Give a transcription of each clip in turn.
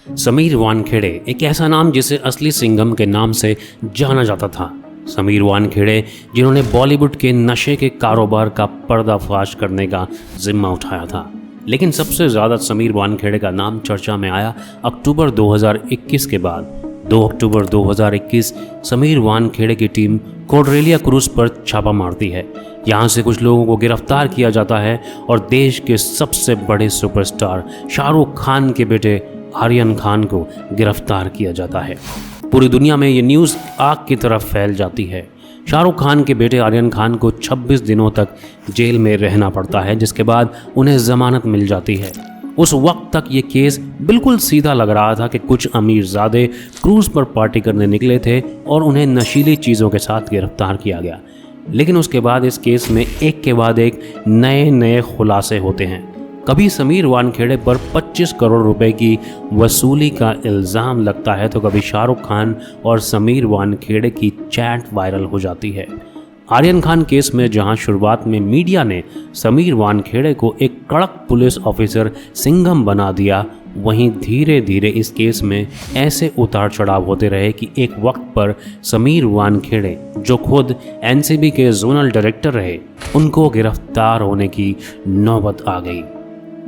समीर वानखेड़े एक ऐसा नाम जिसे असली सिंघम के नाम से जाना जाता था। समीर वानखेड़े जिन्होंने बॉलीवुड के नशे के कारोबार का पर्दाफाश करने का जिम्मा उठाया था। लेकिन सबसे ज़्यादा समीर वानखेड़े का नाम चर्चा में आया अक्टूबर 2021 के बाद। 2 अक्टूबर 2021 समीर वानखेड़े की टीम कोडरेलिया क्रूज पर छापा मारती है। यहाँ से कुछ लोगों को गिरफ्तार किया जाता है और देश के सबसे बड़े सुपरस्टार शाहरुख खान के बेटे आर्यन खान को गिरफ्तार किया जाता है। पूरी दुनिया में ये न्यूज़ आग की तरह फैल जाती है। शाहरुख खान के बेटे आर्यन खान को 26 दिनों तक जेल में रहना पड़ता है, जिसके बाद उन्हें ज़मानत मिल जाती है। उस वक्त तक ये केस बिल्कुल सीधा लग रहा था कि कुछ अमीरजादे क्रूज़ पर पार्टी करने निकले थे और उन्हें नशीली चीज़ों के साथ गिरफ्तार किया गया। लेकिन उसके बाद इस केस में एक के बाद एक नए खुलासे होते हैं। कभी समीर वानखेड़े पर 25 करोड़ रुपए की वसूली का इल्ज़ाम लगता है, तो कभी शाहरुख खान और समीर वानखेड़े की चैट वायरल हो जाती है। आर्यन खान केस में जहां शुरुआत में मीडिया ने समीर वानखेड़े को एक कड़क पुलिस ऑफिसर सिंघम बना दिया, वहीं धीरे धीरे इस केस में ऐसे उतार चढ़ाव होते रहे कि एक वक्त पर समीर वानखेड़े, जो खुद एनसीबी के जोनल डायरेक्टर रहे, उनको गिरफ्तार होने की नौबत आ गई।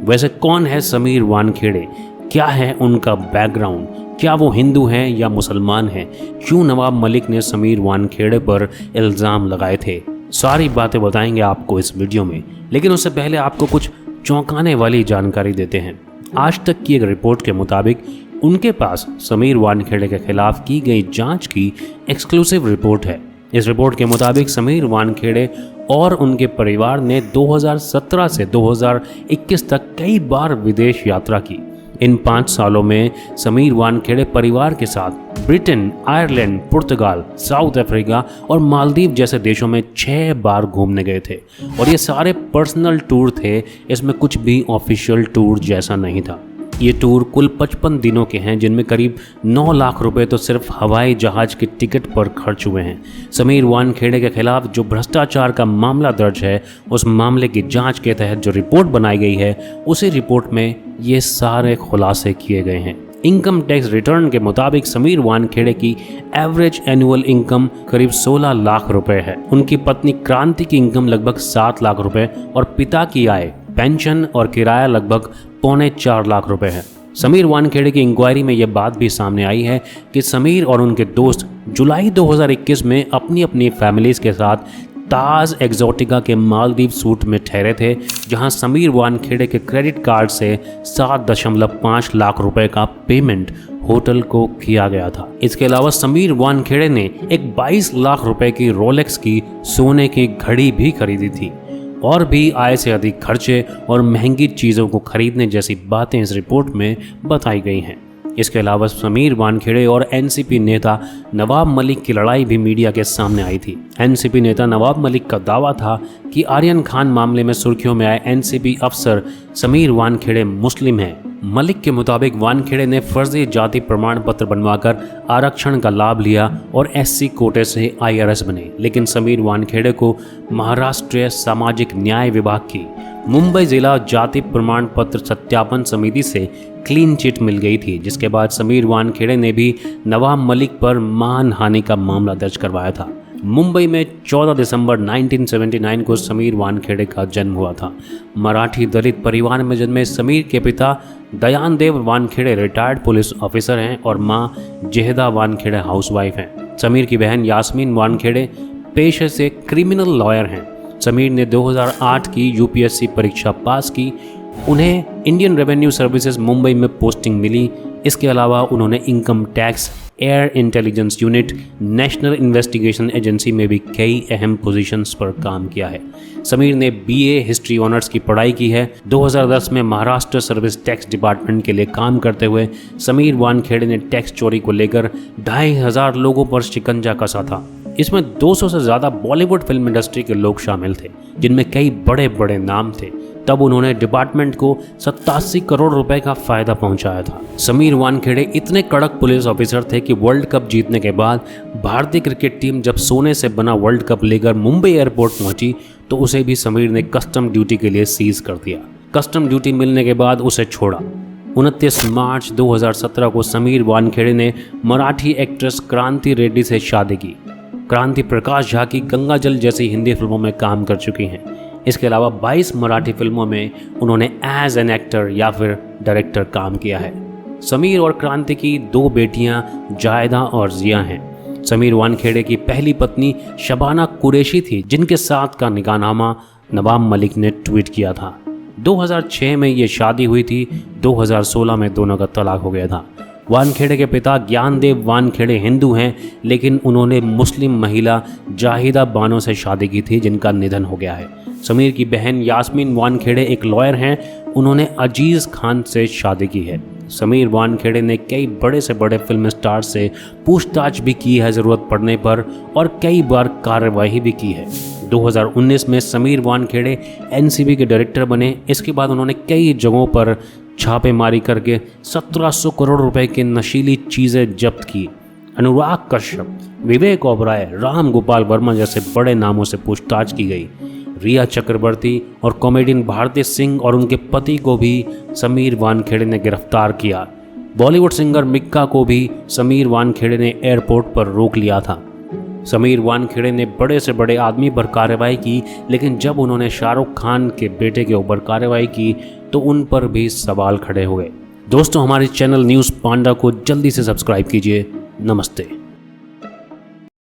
वैसे कौन है समीर वानखेड़े? क्या है उनका बैकग्राउंड? क्या वो हिंदू हैं या मुसलमान हैं? क्यों नवाब मलिक ने समीर वानखेड़े पर इल्ज़ाम लगाए थे? सारी बातें बताएंगे आपको इस वीडियो में। लेकिन उससे पहले आपको कुछ चौंकाने वाली जानकारी देते हैं। आज तक की एक रिपोर्ट के मुताबिक उनके पास समीर वानखेड़े के खिलाफ की गई जांच की एक्सक्लूसिव रिपोर्ट है। इस रिपोर्ट के मुताबिक समीर वानखेड़े और उनके परिवार ने 2017 से 2021 तक कई बार विदेश यात्रा की। इन 5 सालों में समीर वानखेड़े परिवार के साथ ब्रिटेन, आयरलैंड, पुर्तगाल, साउथ अफ्रीका और मालदीव जैसे देशों में 6 बार घूमने गए थे। और ये सारे पर्सनल टूर थे, इसमें कुछ भी ऑफिशियल टूर जैसा नहीं था। ये टूर कुल 55 दिनों के हैं, जिनमें करीब 9 लाख रुपए तो सिर्फ हवाई जहाज के टिकट पर खर्च हुए हैं। समीर वानखेड़े के खिलाफ जो भ्रष्टाचार का मामला दर्ज है, उस मामले की जांच के तहत जो रिपोर्ट बनाई गई है, उसी रिपोर्ट में ये सारे खुलासे किए गए हैं। इनकम टैक्स रिटर्न के मुताबिक समीर वानखेड़े की एवरेज एनुअल इनकम करीब 16 लाख रुपए है। उनकी पत्नी क्रांति की इनकम लगभग 7 लाख रुपए और पिता की आय, पेंशन और किराया लगभग 3.25 लाख रुपए है। समीर वानखेड़े की इंक्वायरी में यह बात भी सामने आई है कि समीर और उनके दोस्त जुलाई 2021 में अपनी अपनी फैमिलीज के साथ ताज एक्सोटिका के मालदीव सूट में ठहरे थे, जहां समीर वानखेड़े के क्रेडिट कार्ड से 7.5 लाख रुपए का पेमेंट होटल को किया गया था। इसके अलावा समीर वानखेड़े ने एक 22 लाख रुपए की रोलेक्स की सोने की घड़ी भी खरीदी थी। और भी आय से अधिक खर्चे और महंगी चीज़ों को खरीदने जैसी बातें इस रिपोर्ट में बताई गई हैं। इसके अलावा समीर वानखेड़े और एनसीपी नेता नवाब मलिक की लड़ाई भी मीडिया के सामने आई थी। एनसीपी नेता नवाब मलिक का दावा था कि आर्यन खान मामले में सुर्खियों में आए एनसीपी अफसर समीर वानखेड़े मुस्लिम हैं। मलिक के मुताबिक वानखेड़े ने फर्जी जाति प्रमाण पत्र बनवाकर आरक्षण का लाभ लिया और एससी कोटे से आईआरएस बने। लेकिन समीर वानखेड़े को महाराष्ट्र सामाजिक न्याय विभाग की मुंबई जिला जाति प्रमाण पत्र सत्यापन समिति से क्लीन चिट मिल गई थी, जिसके बाद समीर वानखेड़े ने भी नवाब मलिक पर मानहानि का मामला दर्ज करवाया था। मुंबई में 14 दिसंबर 1979 को समीर वानखेड़े का जन्म हुआ था। मराठी दलित परिवार में जन्मे समीर के पिता दयानदेव वानखेड़े रिटायर्ड पुलिस ऑफिसर हैं और मां जेहदा वानखेड़े हाउसवाइफ हैं। समीर की बहन यास्मीन वानखेड़े पेशे से क्रिमिनल लॉयर हैं। समीर ने 2008 की यूपीएससी परीक्षा पास की। उन्हें इंडियन रेवेन्यू सर्विसेज मुंबई में पोस्टिंग मिली। इसके अलावा उन्होंने income tax, air intelligence unit, national investigation agency में भी कई अहम पोजीशंस पर काम किया है। समीर ने बीए हिस्ट्री ऑनर्स की पढ़ाई की है। 2010 में महाराष्ट्र सर्विस टैक्स डिपार्टमेंट के लिए काम करते हुए समीर वानखेड़े ने टैक्स चोरी को लेकर 2500 लोगों पर शिकंजा कसा था। इसमें 200 से ज़्यादा बॉलीवुड फिल्म इंडस्ट्री के लोग शामिल थे, जिनमें कई बड़े बड़े नाम थे। तब उन्होंने डिपार्टमेंट को 87 करोड़ रुपए का फायदा पहुंचाया था। समीर वानखेड़े इतने कड़क पुलिस ऑफिसर थे कि वर्ल्ड कप जीतने के बाद भारतीय क्रिकेट टीम जब सोने से बना वर्ल्ड कप लेकर मुंबई एयरपोर्ट पहुंची, तो उसे भी समीर ने कस्टम ड्यूटी के लिए सीज कर दिया। कस्टम ड्यूटी मिलने के बाद उसे छोड़ा। 29 मार्च 2017 को समीर वानखेड़े ने मराठी एक्ट्रेस क्रांति रेड्डी से शादी की। क्रांति प्रकाश झा की गंगाजल जैसी हिंदी फिल्मों में काम कर चुकी हैं। इसके अलावा 22 मराठी फिल्मों में उन्होंने एज एन एक्टर या फिर डायरेक्टर काम किया है। समीर और क्रांति की 2 बेटियां जायदा और जिया हैं। समीर वानखेड़े की पहली पत्नी शबाना कुरैशी थी, जिनके साथ का निकाहनामा नवाब मलिक ने ट्वीट किया था। 2006 में ये शादी हुई थी। 2016 में दोनों का तलाक हो गया था। वानखेड़े के पिता ज्ञानदेव वानखेड़े हिंदू हैं, लेकिन उन्होंने मुस्लिम महिला जाहिदा बानो से शादी की थी, जिनका निधन हो गया है। समीर की बहन यास्मीन वानखेड़े एक लॉयर हैं। उन्होंने अजीज़ खान से शादी की है। समीर वानखेड़े ने कई बड़े से बड़े फिल्म स्टार से पूछताछ भी की है ज़रूरत पड़ने पर, और कई बार कार्रवाई भी की है। 2019 में समीर वानखेड़े एनसीबी के डायरेक्टर बने। इसके बाद उन्होंने कई जगहों पर छापेमारी करके 1700 करोड़ रुपए की नशीली चीज़ें जब्त की। अनुराग कश्यप, विवेक ओबराय, राम गोपाल वर्मा जैसे बड़े नामों से पूछताछ की गई। रिया चक्रवर्ती और कॉमेडियन भारती सिंह और उनके पति को भी समीर वानखेड़े ने गिरफ्तार किया। बॉलीवुड सिंगर मिक्का को भी समीर वानखेड़े ने एयरपोर्ट पर रोक लिया था। समीर वानखेड़े ने बड़े से बड़े आदमी पर कार्रवाई की, लेकिन जब उन्होंने शाहरुख खान के बेटे के ऊपर कार्रवाई की तो उन पर भी सवाल खड़े हो गए। दोस्तों, हमारे चैनल न्यूज़ पांडा को जल्दी से सब्सक्राइब कीजिए। नमस्ते।